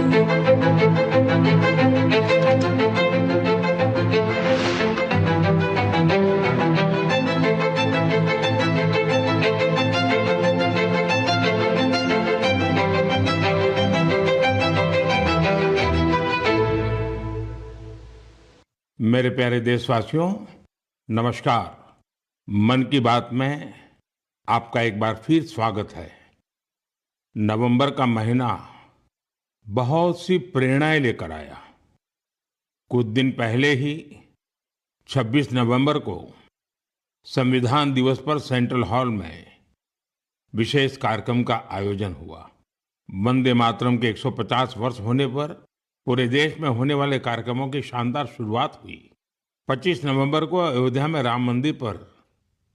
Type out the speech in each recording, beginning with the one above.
मेरे प्यारे देशवासियों, नमस्कार। मन की बात में आपका एक बार फिर स्वागत है। नवंबर का महीना बहुत सी प्रेरणाएं लेकर आया। कुछ दिन पहले ही 26 नवंबर को संविधान दिवस पर सेंट्रल हॉल में विशेष कार्यक्रम का आयोजन हुआ। वंदे मातरम के 150 वर्ष होने पर पूरे देश में होने वाले कार्यक्रमों की शानदार शुरुआत हुई। 25 नवंबर को अयोध्या में राम मंदिर पर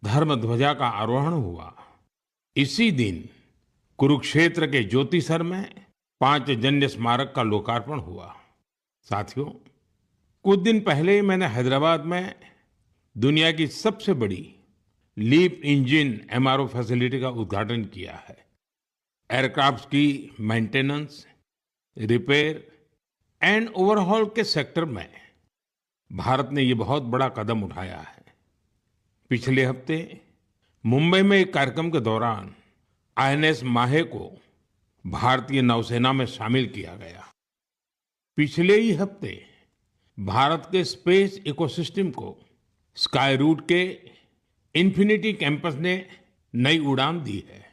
धर्म ध्वजा का आरोहण हुआ। इसी दिन कुरुक्षेत्र के ज्योतिसर में पांचजन्य स्मारक का लोकार्पण हुआ। साथियों, कुछ दिन पहले मैंने हैदराबाद में दुनिया की सबसे बड़ी लीप इंजन एमआरओ फैसिलिटी का उद्घाटन किया है। एयरक्राफ्ट की मेंटेनेंस, रिपेयर एंड ओवरहॉल के सेक्टर में भारत ने ये बहुत बड़ा कदम उठाया है। पिछले हफ्ते मुंबई में एक कार्यक्रम के दौरान आईएनएस माहे को भारतीय नौसेना में शामिल किया गया। पिछले ही हफ्ते भारत के स्पेस इकोसिस्टम को स्काई रूट के इन्फिनिटी कैंपस ने नई उड़ान दी है।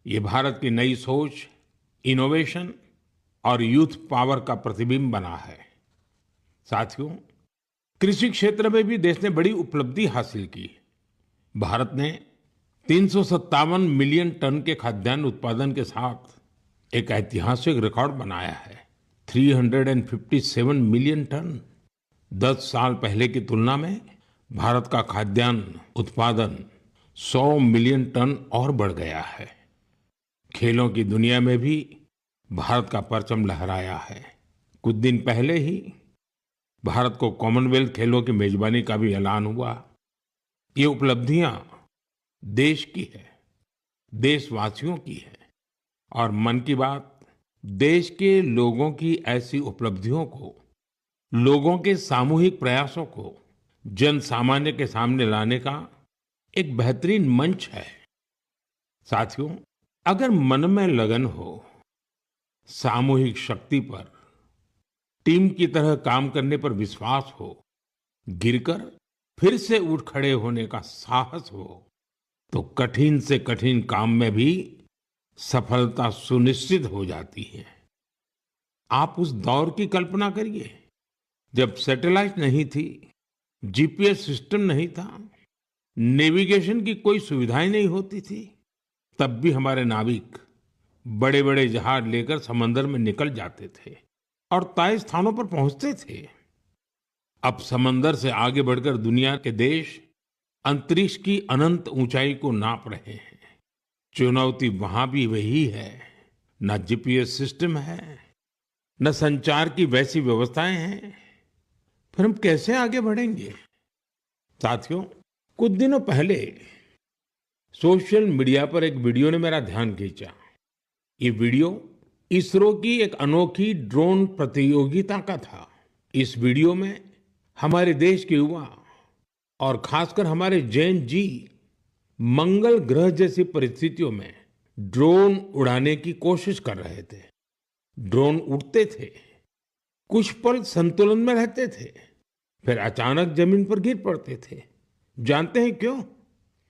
ये भारत की नई सोच, इनोवेशन और यूथ पावर का प्रतिबिंब बना है। साथियों, कृषि क्षेत्र में भी देश ने बड़ी उपलब्धि हासिल की। भारत ने 357 मिलियन टन के खाद्यान्न उत्पादन के साथ एक ऐतिहासिक रिकॉर्ड बनाया है। 357 मिलियन टन। 10 साल पहले की तुलना में भारत का खाद्यान्न उत्पादन 100 मिलियन टन और बढ़ गया है। खेलों की दुनिया में भी भारत का परचम लहराया है। कुछ दिन पहले ही भारत को कॉमनवेल्थ खेलों की मेजबानी का भी ऐलान हुआ। ये उपलब्धियां देश की है, देशवासियों की है। और मन की बात देश के लोगों की ऐसी उपलब्धियों को, लोगों के सामूहिक प्रयासों को जन सामान्य के सामने लाने का एक बेहतरीन मंच है। साथियों, अगर मन में लगन हो, सामूहिक शक्ति पर, टीम की तरह काम करने पर विश्वास हो, गिरकर फिर से उठ खड़े होने का साहस हो, तो कठिन से कठिन काम में भी सफलता सुनिश्चित हो जाती है। आप उस दौर की कल्पना करिए जब सैटेलाइट नहीं थी, जीपीएस सिस्टम नहीं था, नेविगेशन की कोई सुविधाएं नहीं होती थी। तब भी हमारे नाविक बड़े बड़े जहाज लेकर समंदर में निकल जाते थे और तय स्थानों पर पहुंचते थे। अब समंदर से आगे बढ़कर दुनिया के देश अंतरिक्ष की अनंत ऊंचाई को नाप रहे हैं। चुनौती वहां भी वही है। न जीपीएस सिस्टम है, न संचार की वैसी व्यवस्थाएं हैं। फिर हम कैसे आगे बढ़ेंगे? साथियों, कुछ दिनों पहले सोशल मीडिया पर एक वीडियो ने मेरा ध्यान खींचा। ये वीडियो इसरो की एक अनोखी ड्रोन प्रतियोगिता का था। इस वीडियो में हमारे देश के युवा और खासकर हमारे जैन जी मंगल ग्रह जैसी परिस्थितियों में ड्रोन उड़ाने की कोशिश कर रहे थे। ड्रोन उड़ते थे, कुछ पल संतुलन में रहते थे, फिर अचानक जमीन पर गिर पड़ते थे। जानते हैं क्यों?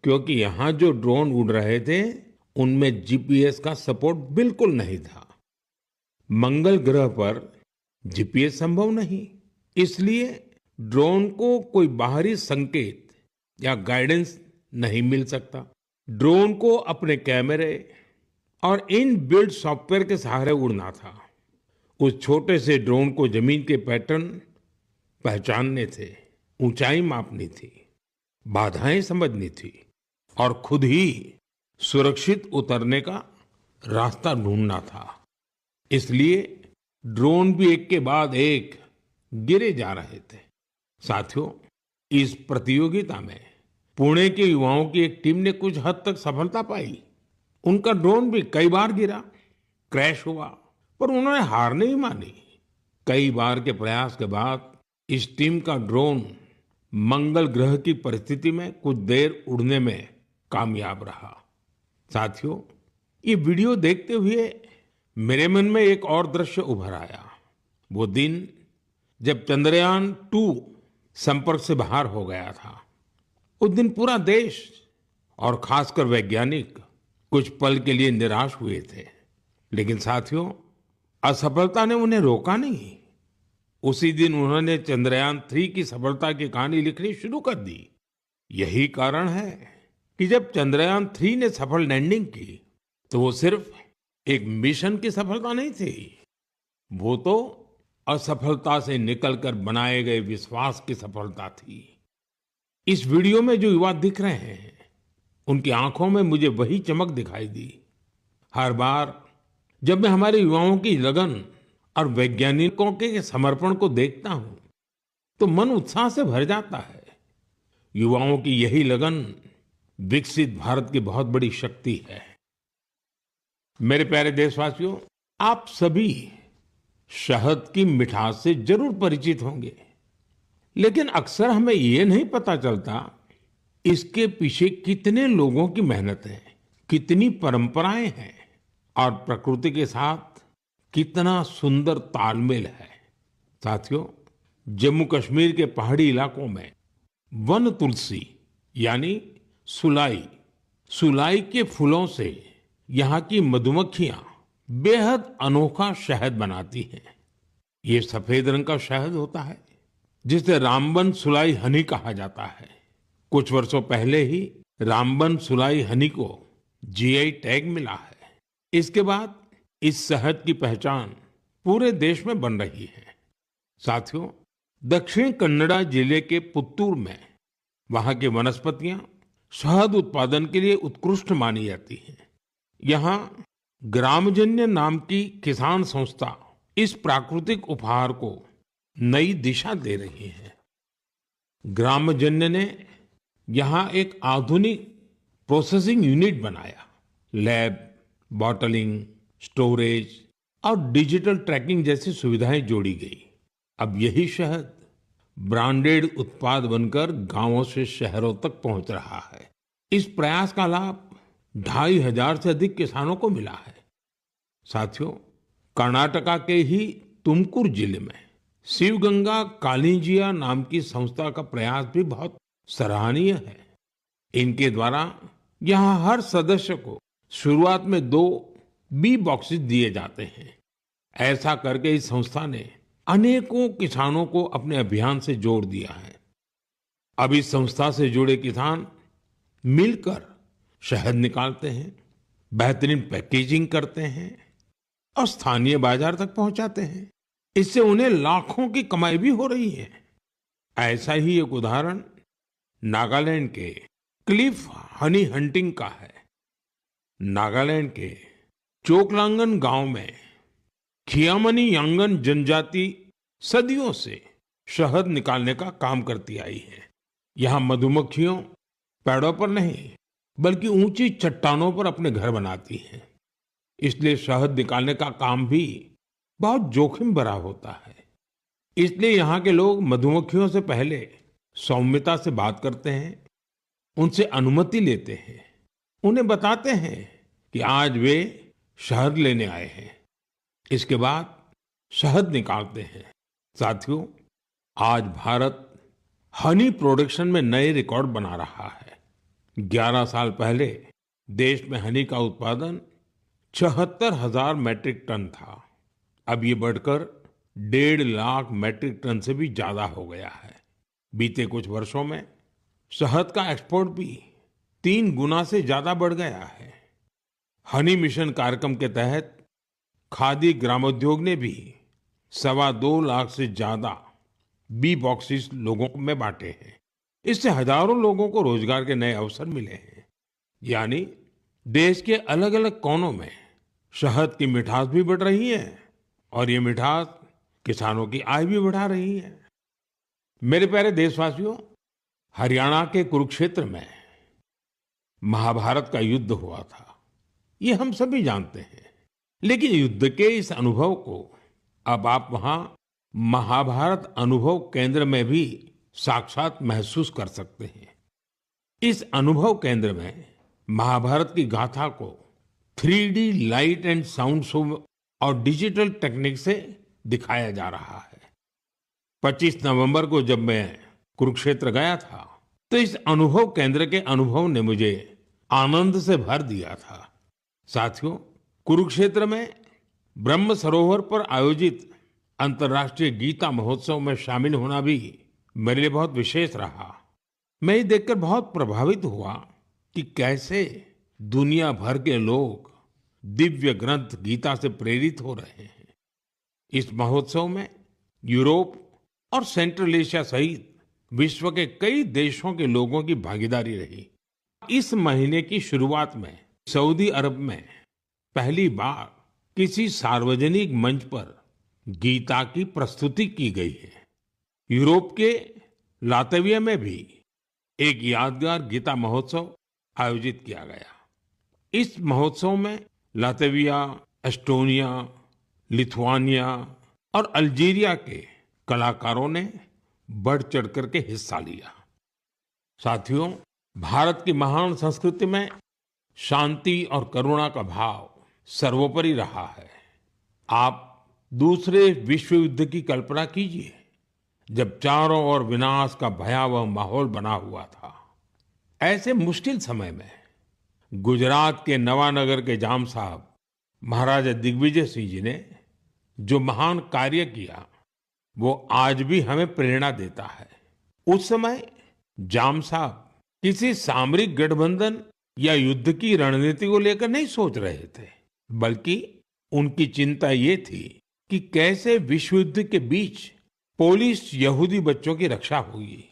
क्योंकि यहाँ जो ड्रोन उड़ रहे थे उनमें जीपीएस का सपोर्ट बिल्कुल नहीं था। मंगल ग्रह पर जीपीएस संभव नहीं, इसलिए ड्रोन को कोई बाहरी संकेत या गाइडेंस नहीं मिल सकता। ड्रोन को अपने कैमरे और इन बिल्ट सॉफ्टवेयर के सहारे उड़ना था। उस छोटे से ड्रोन को जमीन के पैटर्न पहचानने थे, ऊंचाई मापनी थी, बाधाएं समझनी थी और खुद ही सुरक्षित उतरने का रास्ता ढूंढना था। इसलिए ड्रोन भी एक के बाद एक गिरे जा रहे थे। साथियों, इस प्रतियोगिता में पुणे के युवाओं की एक टीम ने कुछ हद तक सफलता पाई। उनका ड्रोन भी कई बार गिरा, क्रैश हुआ, पर उन्होंने हार नहीं मानी। कई बार के प्रयास के बाद इस टीम का ड्रोन मंगल ग्रह की परिस्थिति में कुछ देर उड़ने में कामयाब रहा। साथियों, ये वीडियो देखते हुए मेरे मन में एक और दृश्य उभर आया। वो दिन जब चंद्रयान 2 संपर्क से बाहर हो गया था। उस दिन पूरा देश और खासकर वैज्ञानिक कुछ पल के लिए निराश हुए थे। लेकिन साथियों, असफलता ने उन्हें रोका नहीं। उसी दिन उन्होंने चंद्रयान 3 की सफलता की कहानी लिखनी शुरू कर दी। यही कारण है कि जब चंद्रयान 3 ने सफल लैंडिंग की तो वो सिर्फ एक मिशन की सफलता नहीं थी, वो तो असफलता से निकलकर बनाए गए विश्वास की सफलता थी। इस वीडियो में जो युवा दिख रहे हैं, उनकी आंखों में मुझे वही चमक दिखाई दी। हर बार जब मैं हमारे युवाओं की लगन और वैज्ञानिकों के समर्पण को देखता हूं, तो मन उत्साह से भर जाता है। युवाओं की यही लगन विकसित भारत की बहुत बड़ी शक्ति है। मेरे प्यारे देशवासियों, आप सभी शहद की मिठास से जरूर परिचित होंगे, लेकिन अक्सर हमें ये नहीं पता चलता इसके पीछे कितने लोगों की मेहनत है, कितनी परंपराएं हैं और प्रकृति के साथ कितना सुंदर तालमेल है। साथियों, जम्मू कश्मीर के पहाड़ी इलाकों में वन तुलसी यानी सुलाई के फूलों से यहाँ की मधुमक्खियां बेहद अनोखा शहद बनाती हैं। ये सफेद रंग का शहद होता है जिसे रामबन सुलाई हनी कहा जाता है। कुछ वर्षों पहले ही रामबन सुलाई हनी को जीआई टैग मिला है। इसके बाद इस शहद की पहचान पूरे देश में बन रही है। साथियों, दक्षिण कन्नड़ा जिले के पुत्तूर में वहां की वनस्पतियां शहद उत्पादन के लिए उत्कृष्ट मानी जाती हैं। यहाँ ग्रामजन्य नाम की किसान संस्था इस प्राकृतिक उपहार को नई दिशा दे रही है। ग्रामजन्य ने यहाँ एक आधुनिक प्रोसेसिंग यूनिट बनाया। लैब, बॉटलिंग, स्टोरेज और डिजिटल ट्रैकिंग जैसी सुविधाएं जोड़ी गई। अब यही शहद ब्रांडेड उत्पाद बनकर गांवों से शहरों तक पहुंच रहा है। इस प्रयास का लाभ 2,500 से अधिक किसानों को मिला है। साथियों, कर्नाटका के ही तुमकुर जिले में शिवगंगा कालिंजिया नाम की संस्था का प्रयास भी बहुत सराहनीय है। इनके द्वारा यहाँ हर सदस्य को शुरुआत में 2 बी बॉक्सेस दिए जाते हैं। ऐसा करके इस संस्था ने अनेकों किसानों को अपने अभियान से जोड़ दिया है। अब इस संस्था से जुड़े किसान मिलकर शहद निकालते हैं, बेहतरीन पैकेजिंग करते हैं और स्थानीय बाजार तक पहुंचाते हैं। इससे उन्हें लाखों की कमाई भी हो रही है। ऐसा ही एक उदाहरण नागालैंड के क्लिफ हनी हंटिंग का है। नागालैंड के चोकलांगन गांव में खियामनी यांगन जनजाति सदियों से शहद निकालने का काम करती आई है। यहाँ मधुमक्खियों पेड़ों पर नहीं बल्कि ऊंची चट्टानों पर अपने घर बनाती हैं। इसलिए शहद निकालने का काम भी बहुत जोखिम भरा होता है। इसलिए यहाँ के लोग मधुमक्खियों से पहले सौम्यता से बात करते हैं, उनसे अनुमति लेते हैं, उन्हें बताते हैं कि आज वे शहद लेने आए हैं। इसके बाद शहद निकालते हैं। साथियों, आज भारत हनी प्रोडक्शन में नए रिकॉर्ड बना रहा है। 11 साल पहले देश में हनी का उत्पादन 74,000 मैट्रिक टन था। अब ये बढ़कर 1.5 लाख मैट्रिक टन से भी ज्यादा हो गया है। बीते कुछ वर्षों में शहद का एक्सपोर्ट भी 3 गुना से ज्यादा बढ़ गया है। हनी मिशन कार्यक्रम के तहत खादी ग्रामोद्योग ने भी 2.25 लाख से ज्यादा बी बॉक्सेस लोगों में बांटे हैं। इससे हजारों लोगों को रोजगार के नए अवसर मिले हैं। यानी देश के अलग अलग कोनों में शहद की मिठास भी बढ़ रही है और ये मिठास किसानों की आय भी बढ़ा रही है। मेरे प्यारे देशवासियों, हरियाणा के कुरुक्षेत्र में महाभारत का युद्ध हुआ था, ये हम सभी जानते हैं। लेकिन युद्ध के इस अनुभव को अब आप वहां महाभारत अनुभव केंद्र में भी साक्षात महसूस कर सकते हैं। इस अनुभव केंद्र में महाभारत की गाथा को 3D light and sound show और डिजिटल टेक्निक से दिखाया जा रहा है। 25 नवंबर को जब मैं कुरुक्षेत्र गया था तो इस अनुभव केंद्र के अनुभव ने मुझे आनंद से भर दिया था। साथियों, कुरुक्षेत्र में ब्रह्म सरोवर पर आयोजित अंतर्राष्ट्रीय गीता महोत्सव में शामिल होना भी मेरे लिए बहुत विशेष रहा। मैं ये देखकर बहुत प्रभावित हुआ कि कैसे दुनिया भर के लोग दिव्य ग्रंथ गीता से प्रेरित हो रहे हैं। इस महोत्सव में यूरोप और सेंट्रल एशिया सहित विश्व के कई देशों के लोगों की भागीदारी रही। इस महीने की शुरुआत में सऊदी अरब में पहली बार किसी सार्वजनिक मंच पर गीता की प्रस्तुति की गई है। यूरोप के लातविया में भी एक यादगार गीता महोत्सव आयोजित किया गया। इस महोत्सव में लातविया, एस्टोनिया, लिथुआनिया और अल्जीरिया के कलाकारों ने बढ़ चढ़कर के हिस्सा लिया। साथियों, भारत की महान संस्कृति में शांति और करुणा का भाव सर्वोपरि रहा है। आप दूसरे विश्व युद्ध की कल्पना कीजिए, जब चारों ओर विनाश का भयावह माहौल बना हुआ था। ऐसे मुश्किल समय में गुजरात के नवानगर के जाम साहब महाराजा दिग्विजय सिंह जी ने जो महान कार्य किया वो आज भी हमें प्रेरणा देता है। उस समय जाम साहब किसी सामरिक गठबंधन या युद्ध की रणनीति को लेकर नहीं सोच रहे थे, बल्कि उनकी चिंता ये थी कि कैसे विश्व युद्ध के बीच पोलिश यहूदी बच्चों की रक्षा होगी।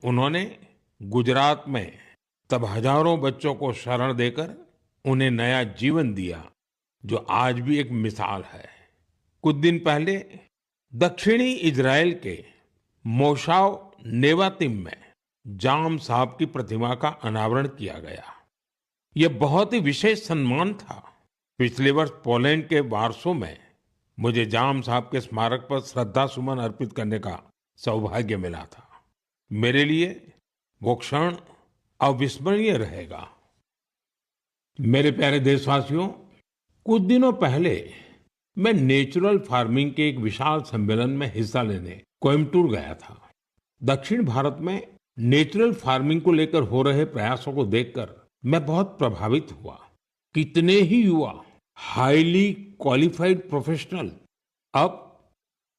उन्होंने गुजरात में तब हजारों बच्चों को शरण देकर उन्हें नया जीवन दिया, जो आज भी एक मिसाल है। कुछ दिन पहले दक्षिणी इजराइल के मोशाव नेवातिम में जाम साहब की प्रतिमा का अनावरण किया गया। यह बहुत ही विशेष सम्मान था। पिछले वर्ष पोलैंड के वार्सो में मुझे जाम साहब के स्मारक पर श्रद्धा सुमन अर्पित करने का सौभाग्य मिला था। मेरे लिए वो क्षण अविस्मरणीय रहेगा। मेरे प्यारे देशवासियों, कुछ दिनों पहले मैं नेचुरल फार्मिंग के एक विशाल सम्मेलन में हिस्सा लेने कोयम्बटूर गया था। दक्षिण भारत में नेचुरल फार्मिंग को लेकर हो रहे प्रयासों को देखकर मैं बहुत प्रभावित हुआ। कितने ही युवा हाईली क्वालिफाइड प्रोफेशनल अब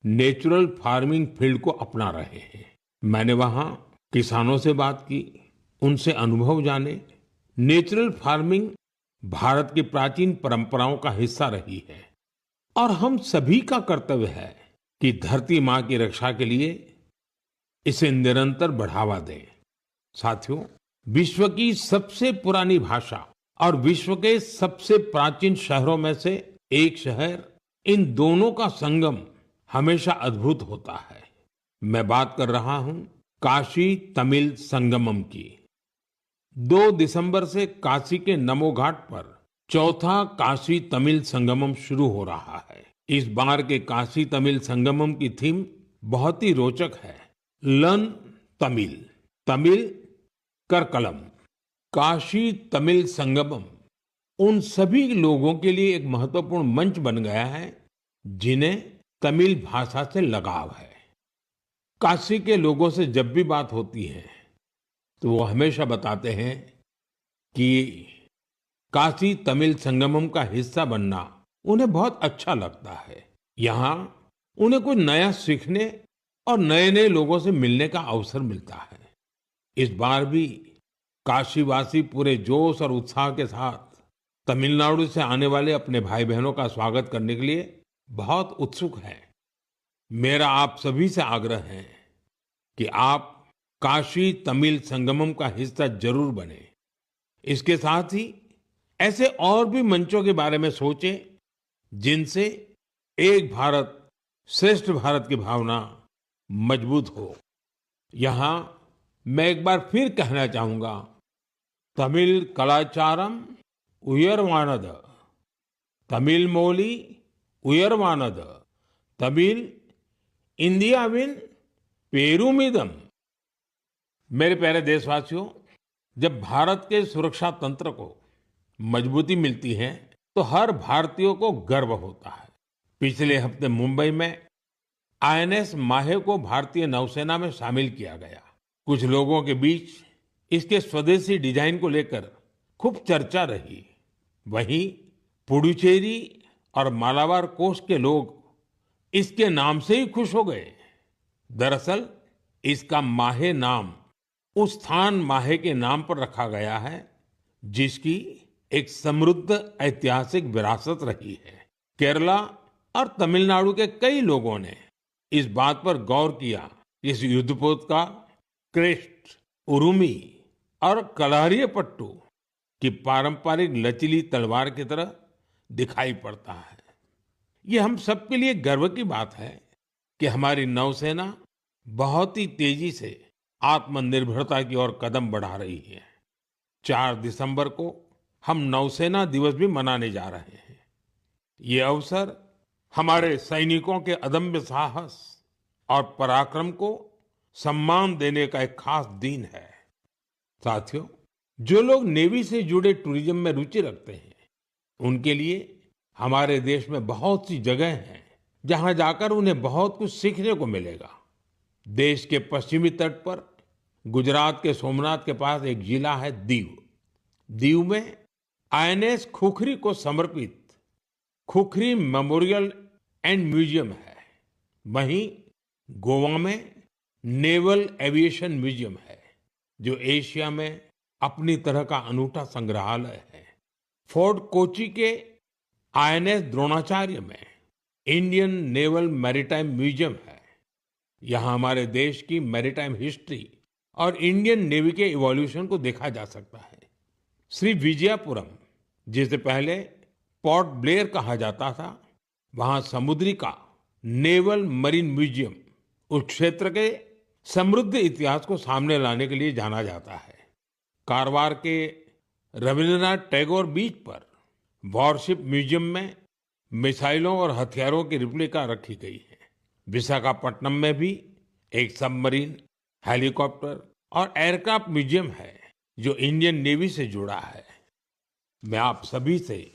नेचुरल फार्मिंग फील्ड को अपना रहे हैं। मैंने वहां किसानों से बात की, उनसे अनुभव जाने। नेचुरल फार्मिंग भारत की प्राचीन परंपराओं का हिस्सा रही है और हम सभी का कर्तव्य है कि धरती माँ की रक्षा के लिए इसे निरंतर बढ़ावा दें। साथियों, विश्व की सबसे पुरानी भाषा और विश्व के सबसे प्राचीन शहरों में से एक शहर, इन दोनों का संगम हमेशा अद्भुत होता है। मैं बात कर रहा हूं काशी तमिल संगमम की। 2 दिसंबर से काशी के नमो घाट पर चौथा काशी तमिल संगमम शुरू हो रहा है। इस बार के काशी तमिल संगमम की थीम बहुत ही रोचक है। लर्न तमिल, तमिल कर कलम। काशी तमिल संगमम उन सभी लोगों के लिए एक महत्वपूर्ण मंच बन गया है जिन्हें तमिल भाषा से लगाव है। काशी के लोगों से जब भी बात होती है तो वो हमेशा बताते हैं कि काशी तमिल संगमम का हिस्सा बनना उन्हें बहुत अच्छा लगता है। यहाँ उन्हें कुछ नया सीखने और नए नए लोगों से मिलने का अवसर मिलता है। इस बार भी काशीवासी पूरे जोश और उत्साह के साथ तमिलनाडु से आने वाले अपने भाई बहनों का स्वागत करने के लिए बहुत उत्सुक हैं। मेरा आप सभी से आग्रह है कि आप काशी तमिल संगमम का हिस्सा जरूर बने। इसके साथ ही ऐसे और भी मंचों के बारे में सोचें जिनसे एक भारत श्रेष्ठ भारत की भावना मजबूत हो। यहाँ मैं एक बार फिर कहना चाहूंगा, तमिल कलाचारम उयर्वाणद, तमिल मोली उयर्वानद, तमिल इंडियाविन पेरुमिदम। मेरे प्यारे देशवासियों, जब भारत के सुरक्षा तंत्र को मजबूती मिलती है तो हर भारतीय को गर्व होता है। पिछले हफ्ते मुंबई में आईएनएस माहे को भारतीय नौसेना में शामिल किया गया। कुछ लोगों के बीच इसके स्वदेशी डिजाइन को लेकर खूब चर्चा रही। वहीं पुडुचेरी और मालाबार कोस्ट के लोग इसके नाम से ही खुश हो गए। दरअसल इसका माहे नाम उस स्थान माहे के नाम पर रखा गया है जिसकी एक समृद्ध ऐतिहासिक विरासत रही है। केरला और तमिलनाडु के कई लोगों ने इस बात पर गौर किया कि इस युद्धपोत का क्रेस्ट, उरुमी और कलारियपट्टू की पारंपरिक लचीली तलवार की तरह दिखाई पड़ता है। ये हम सबके लिए गर्व की बात है कि हमारी नौसेना बहुत ही तेजी से आत्मनिर्भरता की ओर कदम बढ़ा रही है। 4 दिसंबर को हम नौसेना दिवस भी मनाने जा रहे हैं। ये अवसर हमारे सैनिकों के अदम्य साहस और पराक्रम को सम्मान देने का एक खास दिन है। साथियों, जो लोग नेवी से जुड़े टूरिज्म में रुचि रखते हैं, उनके लिए हमारे देश में बहुत सी जगह हैं जहां जाकर उन्हें बहुत कुछ सीखने को मिलेगा। देश के पश्चिमी तट पर गुजरात के सोमनाथ के पास एक जिला है दीव। दीव में आईएनएस खुखरी को समर्पित खुखरी मेमोरियल एंड म्यूजियम है। वहीं गोवा में नेवल एविएशन म्यूजियम है जो एशिया में अपनी तरह का अनूठा संग्रहालय है। फोर्ट कोची के आईएनएस द्रोणाचार्य में इंडियन नेवल मैरीटाइम म्यूजियम है। यहाँ हमारे देश की मैरीटाइम हिस्ट्री और इंडियन नेवी के इवोल्यूशन को देखा जा सकता है। श्री विजयपुरम, जिसे पहले पोर्ट ब्लेयर कहा जाता था, वहां समुद्री का नेवल मरीन म्यूजियम उस क्षेत्र के समृद्ध इतिहास को सामने लाने के लिए जाना जाता है। कारवार के रविंद्रनाथ टैगोर बीच पर वॉरशिप म्यूजियम में मिसाइलों और हथियारों की रिप्लिका रखी गई है। विशाखापट्टनम में भी एक सबमरीन, हेलीकॉप्टर और एयरक्राफ्ट म्यूजियम है जो इंडियन नेवी से जुड़ा है। मैं आप सभी से,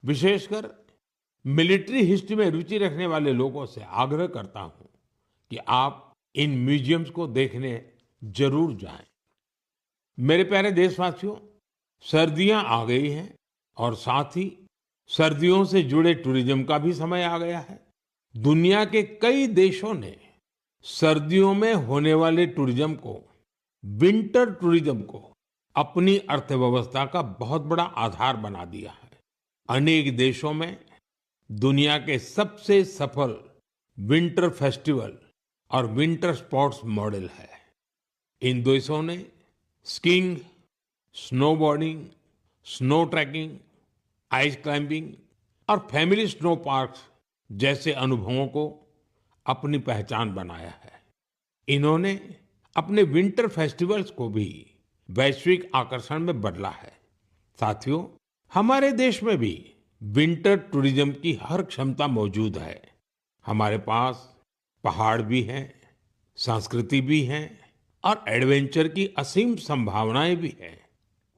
विशेषकर मिलिट्री हिस्ट्री में रुचि रखने वाले लोगों से आग्रह करता हूं कि आप इन म्यूजियम्स को देखने जरूर जाएं। मेरे प्यारे देशवासियों, सर्दियां आ गई हैं और साथ ही सर्दियों से जुड़े टूरिज्म का भी समय आ गया है। दुनिया के कई देशों ने सर्दियों में होने वाले टूरिज्म को, विंटर टूरिज्म को अपनी अर्थव्यवस्था का बहुत बड़ा आधार बना दिया है। अनेक देशों में दुनिया के सबसे सफल विंटर फेस्टिवल और विंटर स्पोर्ट्स मॉडल है। इन देशों ने skiing, snowboarding, snow trekking, ice climbing और फैमिली स्नो पार्क्स जैसे अनुभवों को अपनी पहचान बनाया है। इन्होंने अपने विंटर फेस्टिवल्स को भी वैश्विक आकर्षण में बदला है। साथियों, हमारे देश में भी विंटर टूरिज्म की हर क्षमता मौजूद है। हमारे पास पहाड़ भी हैं, संस्कृति भी है और एडवेंचर की असीम संभावनाएं भी हैं।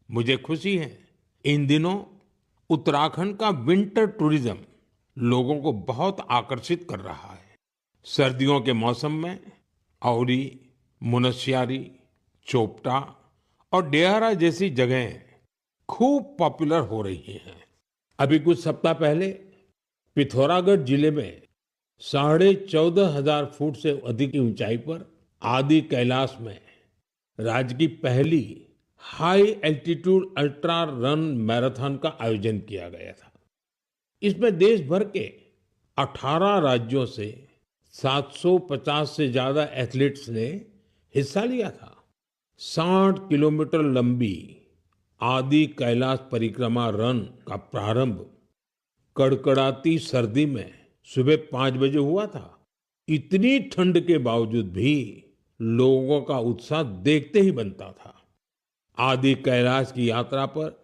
मुझे खुशी है, इन दिनों उत्तराखंड का विंटर टूरिज्म लोगों को बहुत आकर्षित कर रहा है। सर्दियों के मौसम में औली, मुनस्यारी, चोपटा और डेहरा जैसी जगहें खूब पॉपुलर हो रही हैं। अभी कुछ सप्ताह पहले पिथौरागढ़ जिले में 14,500 फुट से अधिक की ऊंचाई पर आदि कैलाश में राज्य की पहली high altitude ultra run marathon का आयोजन किया गया था। इसमें देश भर के 18 राज्यों से 750 से ज्यादा एथलीट्स ने हिस्सा लिया था। 60 किलोमीटर लंबी आदि कैलाश परिक्रमा रन का प्रारंभ कड़कड़ाती सर्दी में सुबह 5 बजे हुआ था। इतनी ठंड के बावजूद भी लोगों का उत्साह देखते ही बनता था। आदि कैलाश की यात्रा पर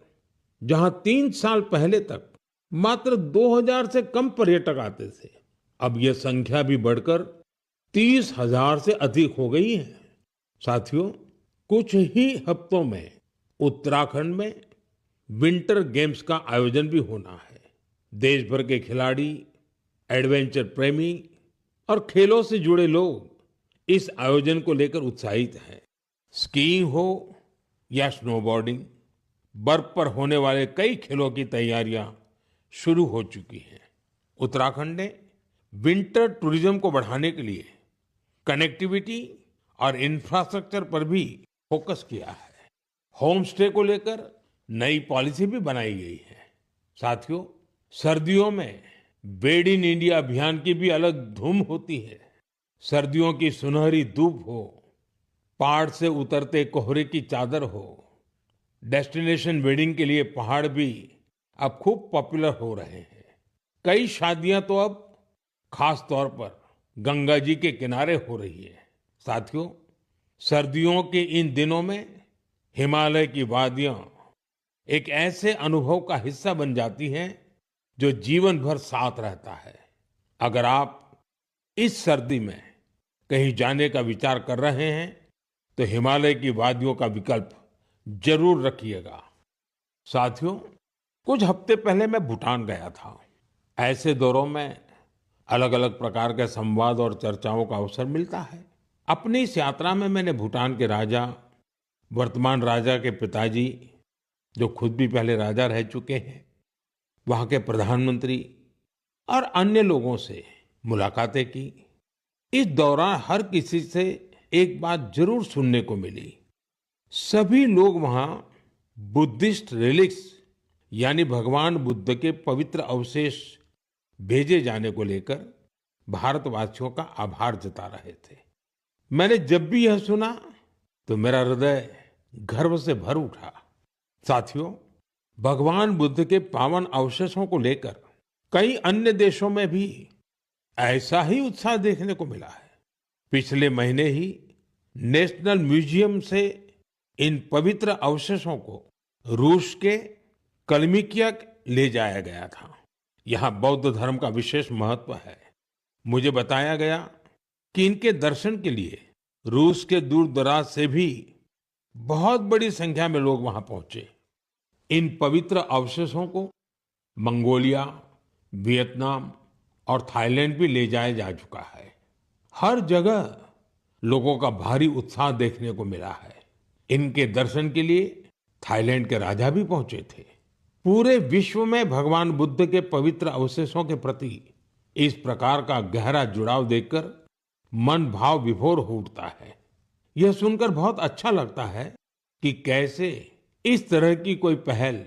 जहां 3 साल पहले तक मात्र 2000 से कम पर्यटक आते थे। अब यह संख्या भी बढ़कर 30,000 से अधिक हो गई है। साथियों, कुछ ही हफ्तों में उत्तराखंड में विंटर गेम्स का आयोजन भी होना है। देश भर के खिलाड़ी, एडवेंचर प्रेमी और खेलों से जुड़े लोग इस आयोजन को लेकर उत्साहित हैं। स्कीइंग हो या स्नोबोर्डिंग, बर्फ पर होने वाले कई खेलों की तैयारियां शुरू हो चुकी हैं। उत्तराखंड ने विंटर टूरिज्म को बढ़ाने के लिए कनेक्टिविटी और इंफ्रास्ट्रक्चर पर भी फोकस किया है। होम स्टे को लेकर नई पॉलिसी भी बनाई गई है। साथियों, सर्दियों में बेड इन इंडिया अभियान की भी अलग धूम होती है। सर्दियों की सुनहरी धूप हो, पहाड़ से उतरते कोहरे की चादर हो, डेस्टिनेशन वेडिंग के लिए पहाड़ भी अब खूब पॉपुलर हो रहे हैं। कई शादियां तो अब खास तौर पर गंगा जी के किनारे हो रही है। साथियों, सर्दियों के इन दिनों में हिमालय की वादियां एक ऐसे अनुभव का हिस्सा बन जाती हैं जो जीवन भर साथ रहता है। अगर आप इस सर्दी में कहीं जाने का विचार कर रहे हैं तो हिमालय की वादियों का विकल्प जरूर रखिएगा। साथियों, कुछ हफ्ते पहले मैं भूटान गया था। ऐसे दौरों में अलग अलग प्रकार के संवाद और चर्चाओं का अवसर मिलता है। अपनी इस यात्रा में मैंने भूटान के राजा, वर्तमान राजा के पिताजी, जो खुद भी पहले राजा रह चुके हैं, वहाँ के प्रधानमंत्री और अन्य लोगों से मुलाकातें की। इस दौरान हर किसी से एक बात जरूर सुनने को मिली। सभी लोग वहाँ बुद्धिस्ट रिलिक्स यानी भगवान बुद्ध के पवित्र अवशेष भेजे जाने को लेकर भारतवासियों का आभार जता रहे थे। मैंने जब भी यह सुना तो मेरा हृदय गर्व से भर उठा। साथियों, भगवान बुद्ध के पावन अवशेषों को लेकर कई अन्य देशों में भी ऐसा ही उत्साह देखने को मिला है। पिछले महीने ही नेशनल म्यूजियम से इन पवित्र अवशेषों को रूस के कलमिकिया ले जाया गया था। यहाँ बौद्ध धर्म का विशेष महत्व है। मुझे बताया गया कि इनके दर्शन के लिए रूस के दूर दराज से भी बहुत बड़ी संख्या में लोग वहां पहुंचे। इन पवित्र अवशेषों को मंगोलिया, वियतनाम और थाईलैंड भी ले जाया जा चुका है। हर जगह लोगों का भारी उत्साह देखने को मिला है। इनके दर्शन के लिए थाईलैंड के राजा भी पहुंचे थे। पूरे विश्व में भगवान बुद्ध के पवित्र अवशेषों के प्रति इस प्रकार का गहरा जुड़ाव देखकर मन भाव विभोर हो उठता है। यह सुनकर बहुत अच्छा लगता है कि कैसे इस तरह की कोई पहल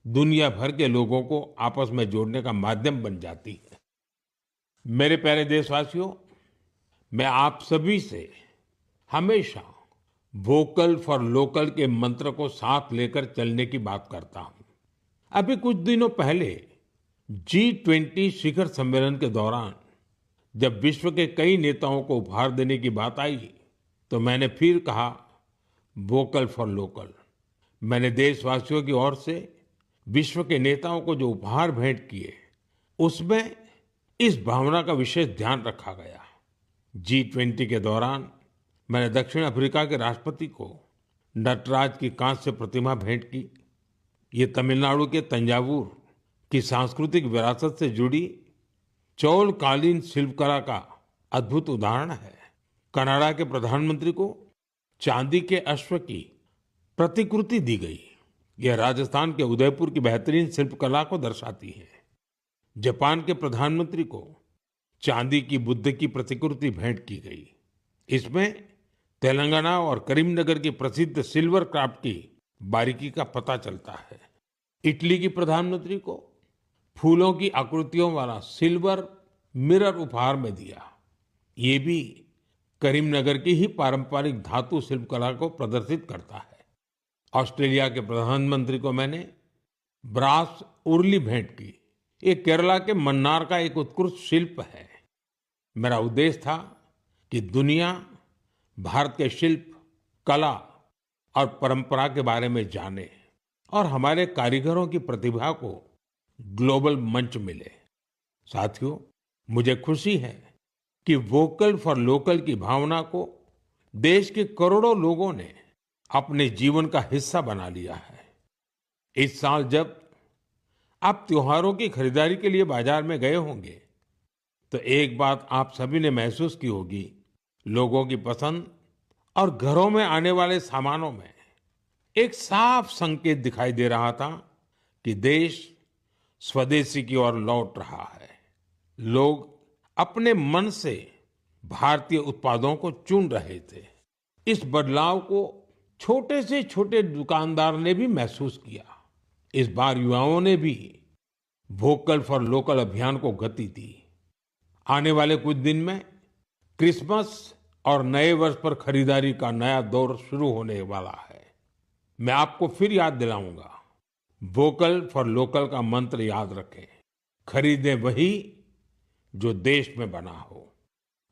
दुनिया भर के लोगों को आपस में जोड़ने का माध्यम बन जाती है। मेरे प्यारे देशवासियों, मैं आप सभी से हमेशा वोकल फॉर लोकल के मंत्र को साथ लेकर चलने की बात करता हूं। अभी कुछ दिनों पहले G20 शिखर सम्मेलन के दौरान जब विश्व के कई नेताओं को उपहार देने की बात आई तो मैंने फिर कहा वोकल फॉर लोकल। मैंने देशवासियों की ओर से विश्व के नेताओं को जो उपहार भेंट किए उसमें इस भावना का विशेष ध्यान रखा गया। G20 के दौरान मैंने दक्षिण अफ्रीका के राष्ट्रपति को नटराज की कांस्य प्रतिमा भेंट की। ये तमिलनाडु के तंजावुर की सांस्कृतिक विरासत से जुड़ी चौलकालीन शिल्पकला का अद्भुत उदाहरण है। कनाडा के प्रधानमंत्री को चांदी के अश्व की प्रतिकृति दी गई। यह राजस्थान के उदयपुर की बेहतरीन शिल्पकला को दर्शाती है। जापान के प्रधानमंत्री को चांदी की बुद्ध की प्रतिकृति भेंट की गई। इसमें तेलंगाना और करीमनगर की प्रसिद्ध सिल्वर क्राफ्ट की बारीकी का पता चलता है। इटली की प्रधानमंत्री को फूलों की आकृतियों वाला सिल्वर मिरर उपहार में दिया। ये भी करीमनगर की ही पारंपरिक धातु शिल्पकला को प्रदर्शित करता है। ऑस्ट्रेलिया के प्रधानमंत्री को मैंने ब्रास उर्ली भेंट की। ये केरला के मन्नार का एक उत्कृष्ट शिल्प है। मेरा उद्देश्य था कि दुनिया भारत के शिल्प, कला और परंपरा के बारे में जाने और हमारे कारीगरों की प्रतिभा को ग्लोबल मंच मिले। साथियों, मुझे खुशी है कि वोकल फॉर लोकल की भावना को देश के करोड़ों लोगों ने अपने जीवन का हिस्सा बना लिया है। इस साल जब आप त्योहारों की खरीदारी के लिए बाजार में गए होंगे, तो एक बात आप सभी ने महसूस की होगी, लोगों की पसंद और घरों में आने वाले सामानों में एक साफ संकेत दिखाई दे रहा था कि देश स्वदेशी की ओर लौट रहा है। लोग अपने मन से भारतीय उत्पादों को चुन रहे थे। इस बदलाव को छोटे से छोटे दुकानदार ने भी महसूस किया। इस बार युवाओं ने भी वोकल फॉर लोकल अभियान को गति दी। आने वाले कुछ दिन में क्रिसमस और नए वर्ष पर खरीदारी का नया दौर शुरू होने वाला है। मैं आपको फिर याद दिलाऊंगा, वोकल फॉर लोकल का मंत्र याद रखें। खरीदें वही जो देश में बना हो,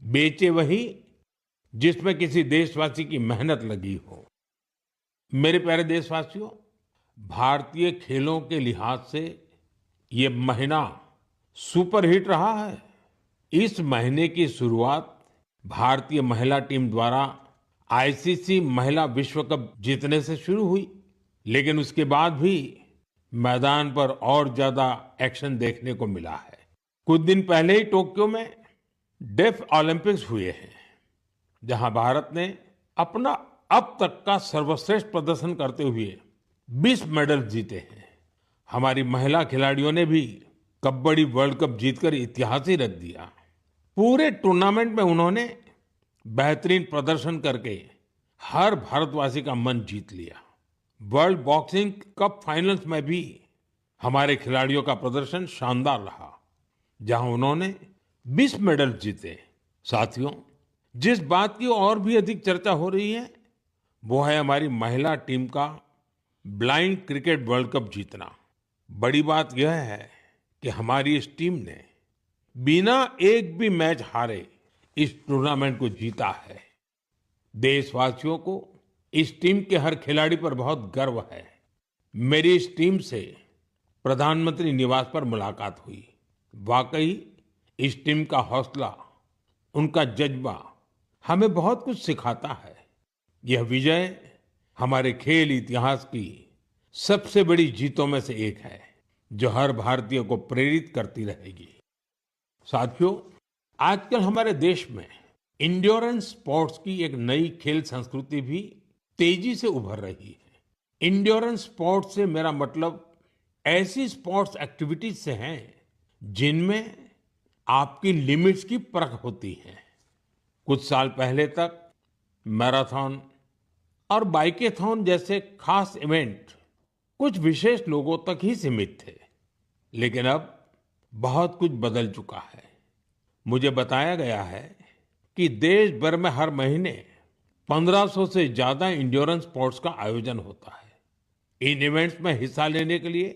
बेचे वही जिसमें किसी देशवासी की मेहनत लगी हो। मेरे प्यारे देशवासियों, भारतीय खेलों के लिहाज से ये महीना सुपरहिट रहा है। इस महीने की शुरुआत भारतीय महिला टीम द्वारा आईसीसी महिला विश्व कप जीतने से शुरू हुई, लेकिन उसके बाद भी मैदान पर और ज्यादा एक्शन देखने को मिला है। कुछ दिन पहले ही टोक्यो में डेफ ओलंपिक्स हुए हैं, जहां भारत ने अपना अब तक का सर्वश्रेष्ठ प्रदर्शन करते हुए 20 मेडल जीते हैं। हमारी महिला खिलाड़ियों ने भी कबड्डी वर्ल्ड कप जीतकर इतिहास ही रच दिया। पूरे टूर्नामेंट में उन्होंने बेहतरीन प्रदर्शन करके हर भारतवासी का मन जीत लिया। वर्ल्ड बॉक्सिंग कप फाइनल्स में भी हमारे खिलाड़ियों का प्रदर्शन शानदार रहा, जहां उन्होंने 20 मेडल जीते। साथियों, जिस बात की और भी अधिक चर्चा हो रही है, वो है हमारी महिला टीम का ब्लाइंड क्रिकेट वर्ल्ड कप जीतना। बड़ी बात यह है कि हमारी इस टीम ने बिना एक भी मैच हारे इस टूर्नामेंट को जीता है। देशवासियों को इस टीम के हर खिलाड़ी पर बहुत गर्व है। मेरी इस टीम से प्रधानमंत्री निवास पर मुलाकात हुई। वाकई इस टीम का हौसला, उनका जज्बा हमें बहुत कुछ सिखाता है। यह विजय हमारे खेल इतिहास की सबसे बड़ी जीतों में से एक है, जो हर भारतीय को प्रेरित करती रहेगी। साथियों, आजकल हमारे देश में इंड्योरेंस स्पोर्ट्स की एक नई खेल संस्कृति भी तेजी से उभर रही है। इंड्योरेंस स्पोर्ट्स से मेरा मतलब ऐसी स्पोर्ट्स एक्टिविटीज से है जिनमें आपकी लिमिट्स की परख होती है। कुछ साल पहले तक मैराथन और बाइकेथॉन जैसे खास इवेंट कुछ विशेष लोगों तक ही सीमित थे, लेकिन अब बहुत कुछ बदल चुका है। मुझे बताया गया है कि देश भर में हर महीने 1500 से ज्यादा इंड्योरेंस स्पोर्ट्स का आयोजन होता है। इन इवेंट्स में हिस्सा लेने के लिए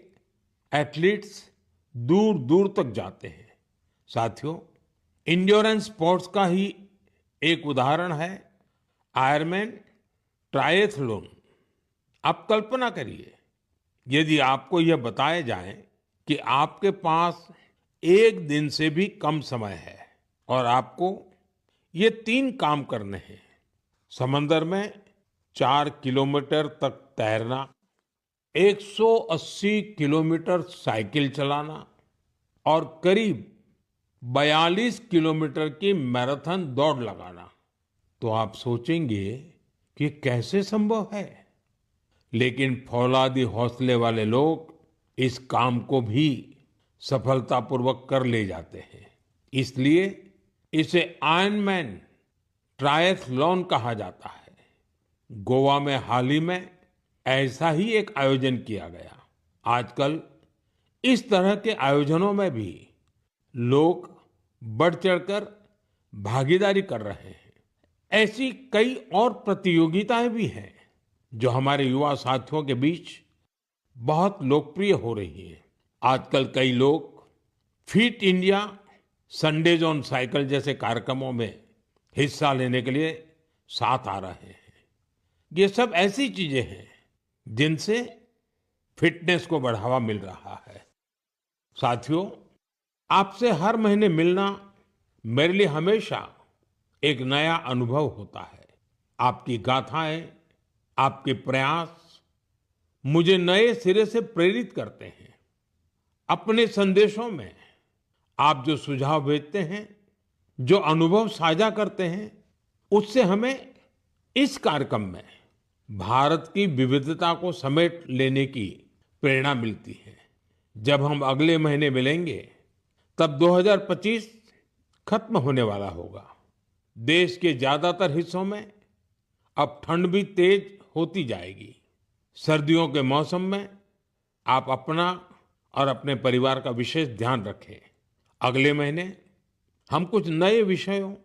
एथलीट्स दूर दूर तक जाते हैं। साथियों, इंड्योरेंस स्पोर्ट्स का ही एक उदाहरण है आयरमैन ट्रायथलॉन। आप कल्पना करिए, यदि आपको यह बताया जाए कि आपके पास एक दिन से भी कम समय है और आपको ये 3 काम करने हैं: समंदर में 4 किलोमीटर तक तैरना, 180 किलोमीटर साइकिल चलाना और करीब 42 किलोमीटर की मैराथन दौड़ लगाना, तो आप सोचेंगे कि कैसे संभव है। लेकिन फौलादी हौसले वाले लोग इस काम को भी सफलतापूर्वक कर ले जाते हैं। इसलिए इसे आयरनमैन ट्रायथलॉन कहा जाता है। गोवा में हाल ही में ऐसा ही एक आयोजन किया गया। आजकल इस तरह के आयोजनों में भी लोग बढ़ चढ़कर भागीदारी कर रहे हैं। ऐसी कई और प्रतियोगिताएं भी हैं जो हमारे युवा साथियों के बीच बहुत लोकप्रिय हो रही हैं। आजकल कई लोग fit India, Sundays on cycle जैसे कार्यक्रमों में हिस्सा लेने के लिए साथ आ रहे हैं। ये सब ऐसी चीजें हैं जिनसे फिटनेस को बढ़ावा मिल रहा है। साथियों, आपसे हर महीने मिलना मेरे लिए हमेशा एक नया अनुभव होता है। आपकी गाथाएं, आपके प्रयास मुझे नए सिरे से प्रेरित करते हैं। अपने संदेशों में आप जो सुझाव भेजते हैं, जो अनुभव साझा करते हैं, उससे हमें इस कार्यक्रम में भारत की विविधता को समेट लेने की प्रेरणा मिलती है। जब हम अगले महीने मिलेंगे, तब 2025 खत्म होने वाला होगा। देश के ज्यादातर हिस्सों में अब ठंड भी तेज होती जाएगी। सर्दियों के मौसम में आप अपना और अपने परिवार का विशेष ध्यान रखें। अगले महीने हम कुछ नए विषयों,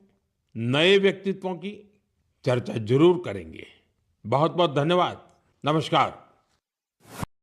नए व्यक्तित्वों की चर्चा जरूर करेंगे। बहुत बहुत धन्यवाद। नमस्कार।